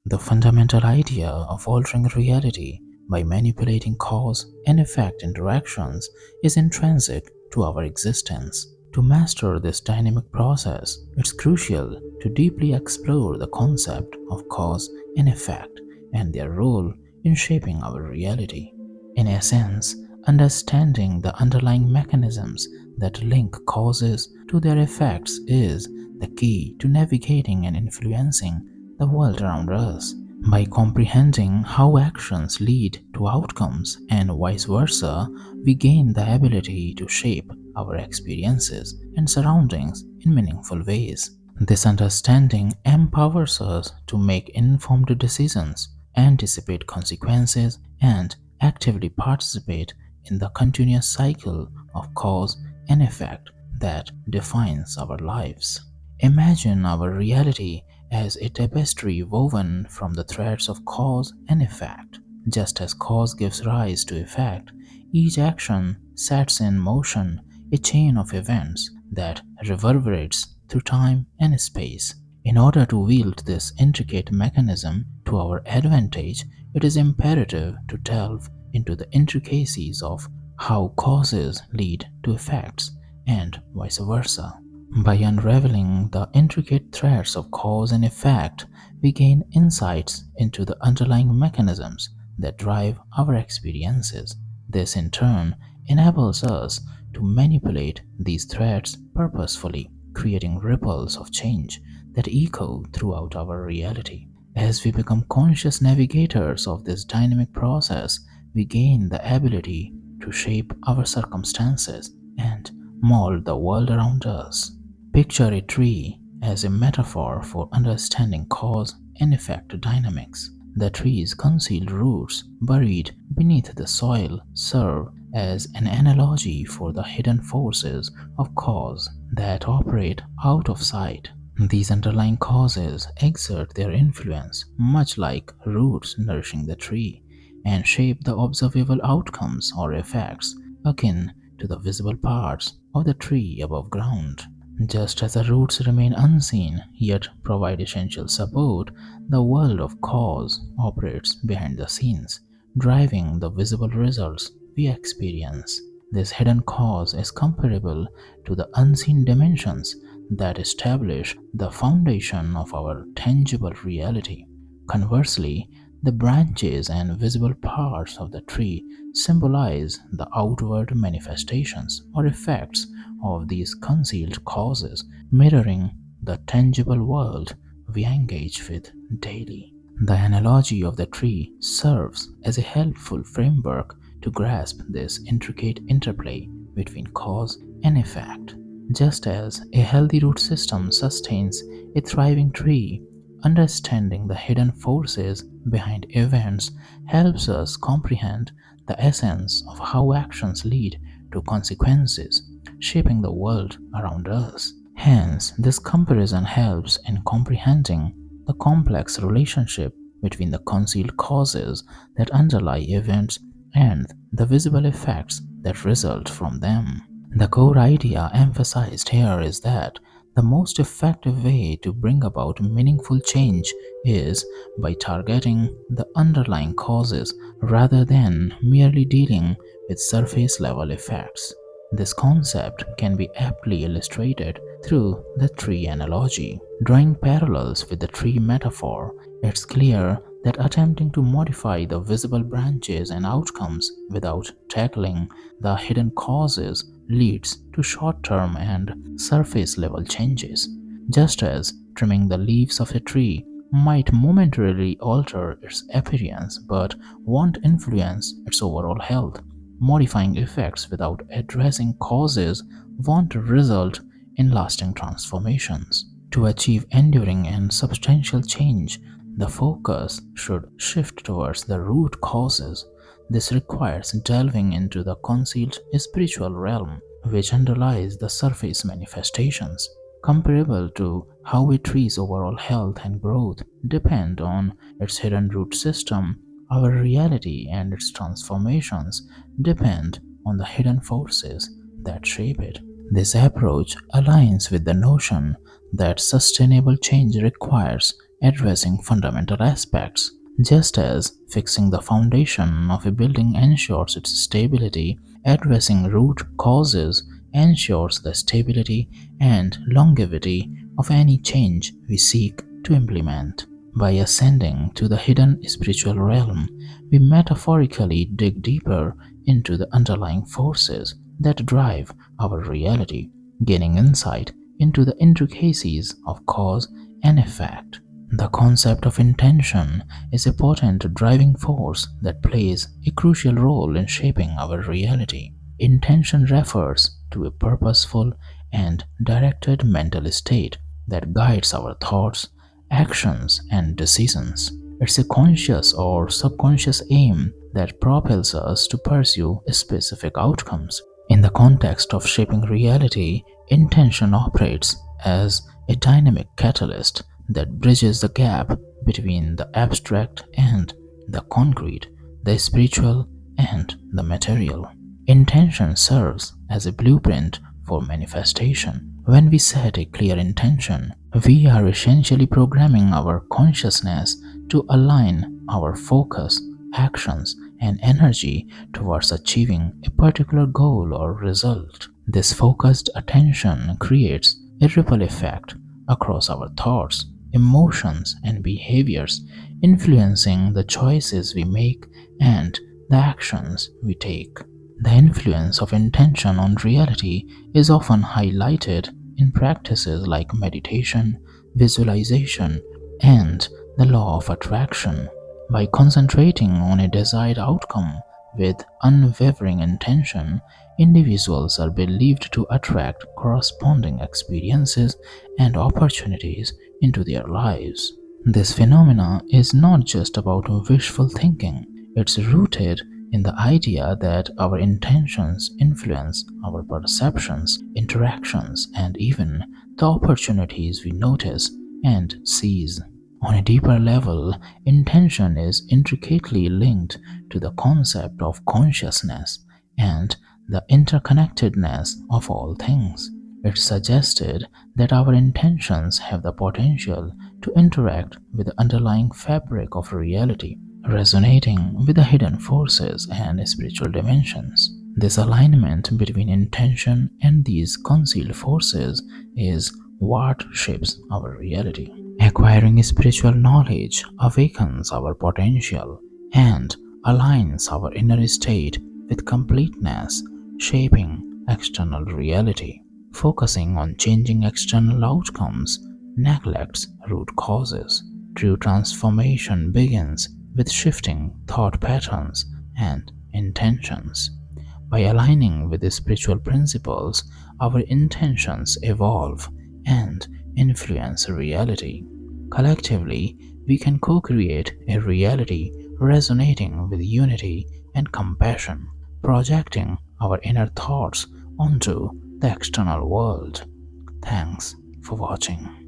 The fundamental idea of altering reality by manipulating cause and effect interactions is intrinsic to our existence. To master this dynamic process, it's crucial to deeply explore the concept of cause and effect and their role in shaping our reality. In essence, understanding the underlying mechanisms that link causes to their effects is the key to navigating and influencing the world around us. By comprehending how actions lead to outcomes and vice versa, we gain the ability to shape our experiences and surroundings in meaningful ways. This understanding empowers us to make informed decisions, anticipate consequences, and actively participate in the continuous cycle of cause and effect that defines our lives. Imagine our reality as a tapestry woven from the threads of cause and effect. Just as cause gives rise to effect, each action sets in motion a chain of events that reverberates through time and space. In order to wield this intricate mechanism to our advantage, it is imperative to delve into the intricacies of how causes lead to effects and vice versa. By unraveling the intricate threads of cause and effect, we gain insights into the underlying mechanisms that drive our experiences. This, in turn, enables us to manipulate these threads purposefully, creating ripples of change that echo throughout our reality. As we become conscious navigators of this dynamic process, we gain the ability to shape our circumstances and mold the world around us. Picture a tree as a metaphor for understanding cause and effect dynamics. The tree's concealed roots, buried beneath the soil, serve as an analogy for the hidden forces of cause that operate out of sight. These underlying causes exert their influence, much like roots nourishing the tree, and shape the observable outcomes or effects akin to the visible parts of the tree above ground. Just as the roots remain unseen yet provide essential support, the world of cause operates behind the scenes, driving the visible results we experience. This hidden cause is comparable to the unseen dimensions that establish the foundation of our tangible reality. Conversely, the branches and visible parts of the tree symbolize the outward manifestations or effects of these concealed causes, mirroring the tangible world we engage with daily. The analogy of the tree serves as a helpful framework to grasp this intricate interplay between cause and effect. Just as a healthy root system sustains a thriving tree, understanding the hidden forces behind events helps us comprehend the essence of how actions lead to consequences, shaping the world around us. Hence, this comparison helps in comprehending the complex relationship between the concealed causes that underlie events and the visible effects that result from them. The core idea emphasized here is that the most effective way to bring about meaningful change is by targeting the underlying causes rather than merely dealing with surface level effects. This concept can be aptly illustrated through the tree analogy. Drawing parallels with the tree metaphor, it's clear that attempting to modify the visible branches and outcomes without tackling the hidden causes leads to short term and surface level changes. Just as trimming the leaves of a tree might momentarily alter its appearance but won't influence its overall health, modifying effects without addressing causes won't result in lasting transformations. To achieve enduring and substantial change, the focus should shift towards the root causes. This requires delving into the concealed spiritual realm, which underlies the surface manifestations. Comparable to how a tree's overall health and growth depend on its hidden root system, our reality and its transformations depend on the hidden forces that shape it. This approach aligns with the notion that sustainable change requires addressing fundamental aspects. Just as fixing the foundation of a building ensures its stability, addressing root causes ensures the stability and longevity of any change we seek to implement. By ascending to the hidden spiritual realm, we metaphorically dig deeper into the underlying forces that drive our reality, gaining insight into the intricacies of cause and effect. The concept of intention is a potent driving force that plays a crucial role in shaping our reality. Intention refers to a purposeful and directed mental state that guides our thoughts, actions, and decisions. It's a conscious or subconscious aim that propels us to pursue specific outcomes. In the context of shaping reality, intention operates as a dynamic catalyst that bridges the gap between the abstract and the concrete, the spiritual and the material. Intention serves as a blueprint for manifestation. When we set a clear intention, we are essentially programming our consciousness to align our focus, actions, and energy towards achieving a particular goal or result. This focused attention creates a ripple effect across our thoughts, emotions, and behaviors, influencing the choices we make and the actions we take. The influence of intention on reality is often highlighted in practices like meditation, visualization, and the law of attraction. By concentrating on a desired outcome with unwavering intention, individuals are believed to attract corresponding experiences and opportunities into their lives. This phenomena is not just about wishful thinking, it's rooted in the idea that our intentions influence our perceptions, interactions, and even the opportunities we notice and seize. On a deeper level, intention is intricately linked to the concept of consciousness and the interconnectedness of all things. It suggested that our intentions have the potential to interact with the underlying fabric of reality, resonating with the hidden forces and spiritual dimensions. This alignment between intention and these concealed forces is what shapes our reality. Acquiring spiritual knowledge awakens our potential and aligns our inner state with completeness, shaping external reality. Focusing on changing external outcomes neglects root causes. True transformation begins with shifting thought patterns and intentions. By aligning with the spiritual principles, our intentions evolve and influence reality. Collectively, we can co create a reality resonating with unity and compassion, projecting our inner thoughts onto the external world. Thanks for watching.